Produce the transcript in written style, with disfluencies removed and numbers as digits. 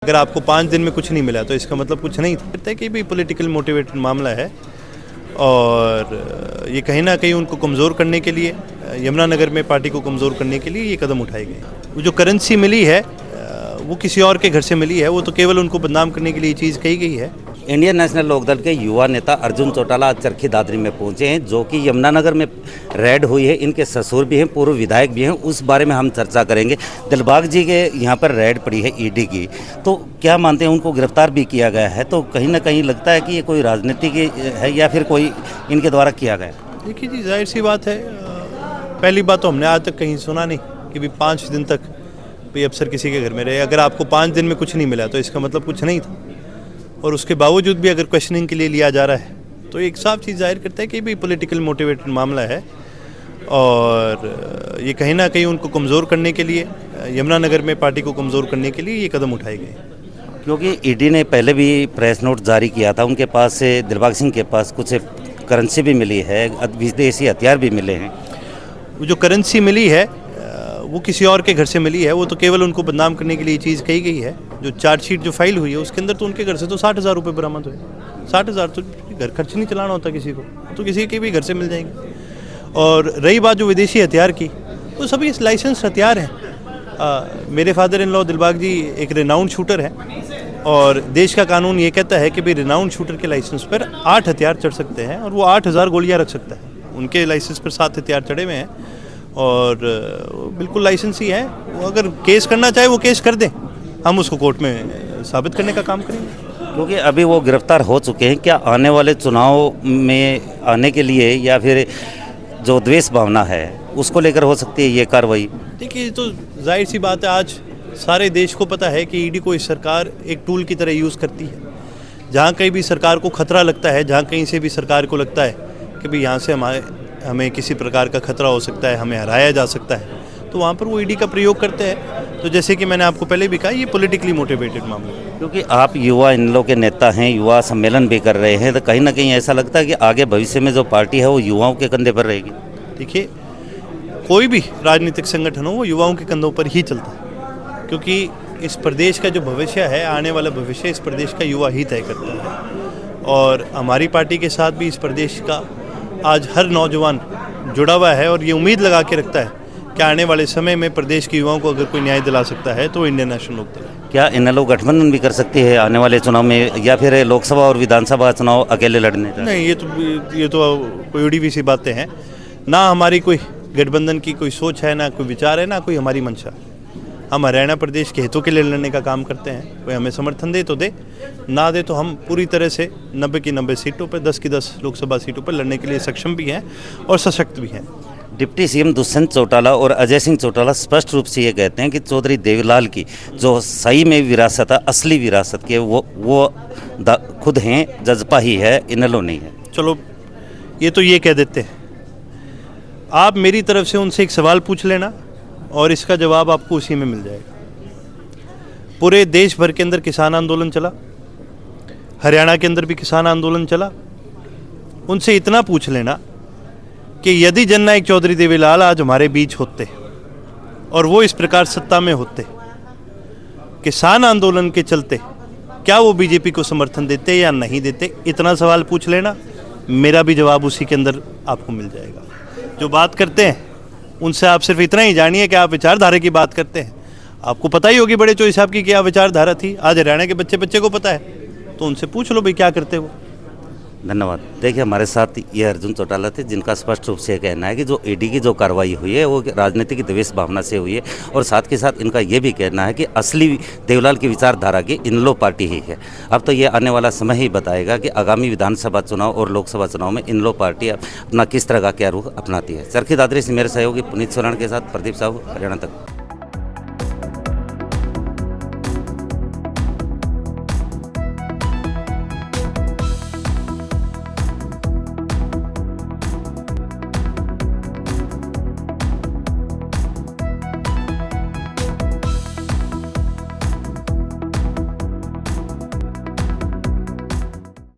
अगर आपको 5 दिन में कुछ नहीं मिला तो इसका मतलब कुछ नहीं था कि भी पॉलिटिकल मोटिवेटेड मामला है और ये कहीं ना कहीं उनको कमज़ोर करने के लिए यमुनानगर में पार्टी को कमज़ोर करने के लिए ये कदम उठाए गए। वो जो करेंसी मिली है वो किसी और के घर से मिली है, वो तो केवल उनको बदनाम करने के लिए चीज़ कही गई है। इंडियन नेशनल लोकदल के युवा नेता अर्जुन चौटाला आज चरखी दादरी में पहुंचे हैं, जो कि यमुनानगर में रेड हुई है। इनके ससुर भी हैं, पूर्व विधायक भी हैं, उस बारे में हम चर्चा करेंगे। दिलबाग जी के यहाँ पर रेड पड़ी है ईडी की, तो क्या मानते हैं उनको गिरफ्तार भी किया गया है, तो कहीं ना कहीं लगता है कि ये कोई राजनीति की है या फिर कोई इनके द्वारा किया गया? देखिए जी, जाहिर सी बात है, पहली बात तो हमने आज तक कहीं सुना नहीं कि भी 5 दिन तक भी अफसर किसी के घर में रहे। अगर आपको 5 दिन में कुछ नहीं मिला तो इसका मतलब कुछ नहीं था, और उसके बावजूद भी अगर क्वेश्चनिंग के लिए लिया जा रहा है तो एक साफ चीज़ जाहिर करता है कि भी पॉलिटिकल मोटिवेटेड मामला है और ये कहीं ना कहीं उनको कमज़ोर करने के लिए, यमुनानगर में पार्टी को कमज़ोर करने के लिए ये कदम उठाए गए। क्योंकि ईडी ने पहले भी प्रेस नोट जारी किया था, उनके पास से दिलबाग सिंह के पास कुछ करेंसी भी मिली है, विदेशी हथियार भी मिले हैं। वो जो करेंसी मिली है वो किसी और के घर से मिली है, वो तो केवल उनको बदनाम करने के लिए चीज़ कही गई है। जो चार्जशीट जो फाइल हुई है उसके अंदर तो उनके घर से तो 60,000 रुपये बरामद हुए। 60,000 तो घर खर्च नहीं चलाना होता किसी को, तो किसी के भी घर से मिल जाएंगे। और रही बात जो विदेशी हथियार की, वो सभी लाइसेंस हथियार हैं। मेरे फादर इन लॉ दिलबाग जी एक रिनाउंड शूटर है और देश का कानून ये कहता है कि भाई रिनाउंड शूटर के लाइसेंस पर 8 हथियार चढ़ सकते हैं और वो 8,000 गोलियाँ रख सकता है। उनके लाइसेंस पर 7 हथियार चढ़े हुए हैं और बिल्कुल लाइसेंस ही है। वो अगर केस करना चाहे वो केस कर दें, हम उसको कोर्ट में साबित करने का काम करेंगे। क्योंकि अभी वो गिरफ्तार हो चुके हैं, क्या आने वाले चुनाव में आने के लिए या फिर जो द्वेष भावना है उसको लेकर हो सकती है ये कार्रवाई? देखिए, तो जाहिर सी बात है, आज सारे देश को पता है कि ईडी को इस सरकार एक टूल की तरह यूज़ करती है। जहाँ कहीं भी सरकार को खतरा लगता है, जहाँ कहीं से भी सरकार को लगता है कि भाई यहाँ से हमें किसी प्रकार का खतरा हो सकता है, हमें हराया जा सकता है, तो वहाँ पर वो ईडी का प्रयोग करते हैं। तो जैसे कि मैंने आपको पहले भी कहा, ये पॉलिटिकली मोटिवेटेड मामला है। क्योंकि आप युवा इन लोग के नेता हैं, युवा सम्मेलन भी कर रहे हैं, तो कहीं ना कहीं ऐसा लगता है कि आगे भविष्य में जो पार्टी है वो युवाओं के कंधे पर रहेगी। देखिए, कोई भी राजनीतिक संगठन हो वो युवाओं के कंधों पर ही चलता है, क्योंकि इस प्रदेश का जो भविष्य है, आने वाला भविष्य इस प्रदेश का युवा ही तय करता है। और हमारी पार्टी के साथ भी इस प्रदेश का आज हर नौजवान जुड़ा हुआ है और ये उम्मीद लगा के रखता है कि आने वाले समय में प्रदेश के युवाओं को अगर कोई न्याय दिला सकता है तो इंडियन नेशनल लोकदल है। क्या इन लोग गठबंधन भी कर सकती है आने वाले चुनाव में, या फिर लोकसभा और विधानसभा चुनाव अकेले लड़ने? नहीं, ये तो कोई उड़ी हुई सी बातें हैं। ना हमारी कोई गठबंधन की कोई सोच है, ना कोई विचार है, ना कोई हमारी मंशा। हम हरियाणा प्रदेश के हितों के लिए लड़ने का काम करते हैं। कोई हमें समर्थन दे तो दे, ना दे तो हम पूरी तरह से 90 की 90 सीटों पर, 10 की 10 लोकसभा सीटों पर लड़ने के लिए सक्षम भी हैं और सशक्त भी हैं। डिप्टी सीएम दुष्यंत चौटाला और अजय सिंह चौटाला स्पष्ट रूप से ये कहते हैं कि चौधरी देवीलाल की जो सही में विरासत है, असली विरासत की, वो खुद हैं, जजपा ही है, इनेलो नहीं है। चलो, ये तो ये कह देते हैं। आप मेरी तरफ से उनसे एक सवाल पूछ लेना और इसका जवाब आपको उसी में मिल जाएगा। पूरे देश भर के अंदर किसान आंदोलन चला, हरियाणा के अंदर भी किसान आंदोलन चला। उनसे इतना पूछ लेना कि यदि जननायक चौधरी देवीलाल आज हमारे बीच होते और वो इस प्रकार सत्ता में होते, किसान आंदोलन के चलते, क्या वो बीजेपी को समर्थन देते या नहीं देते? इतना सवाल पूछ लेना, मेरा भी जवाब उसी के अंदर आपको मिल जाएगा। जो बात करते हैं उनसे आप सिर्फ इतना ही जानिए कि आप विचारधारा की बात करते हैं। आपको पता ही होगी बड़े चोई साहब की क्या विचारधारा थी, आज हरियाणा के बच्चे को पता है, तो उनसे पूछ लो भाई क्या करते वो। धन्यवाद। देखिए, हमारे साथ ये अर्जुन चौटाला थे, जिनका स्पष्ट रूप से कहना है कि जो ईडी की जो कार्रवाई हुई है वो राजनीतिक द्वेष भावना से हुई है, और साथ के साथ इनका ये भी कहना है कि असली देवीलाल की विचारधारा की इनेलो पार्टी ही है। अब तो ये आने वाला समय ही बताएगा कि आगामी विधानसभा चुनाव और लोकसभा चुनाव में इनेलो पार्टी अपना किस तरह का क्या रुख अपनाती है। चरखी दादरी से मेरे सहयोगी पुनीत सोलन के साथ प्रदीप साहू, हरियाणा तक।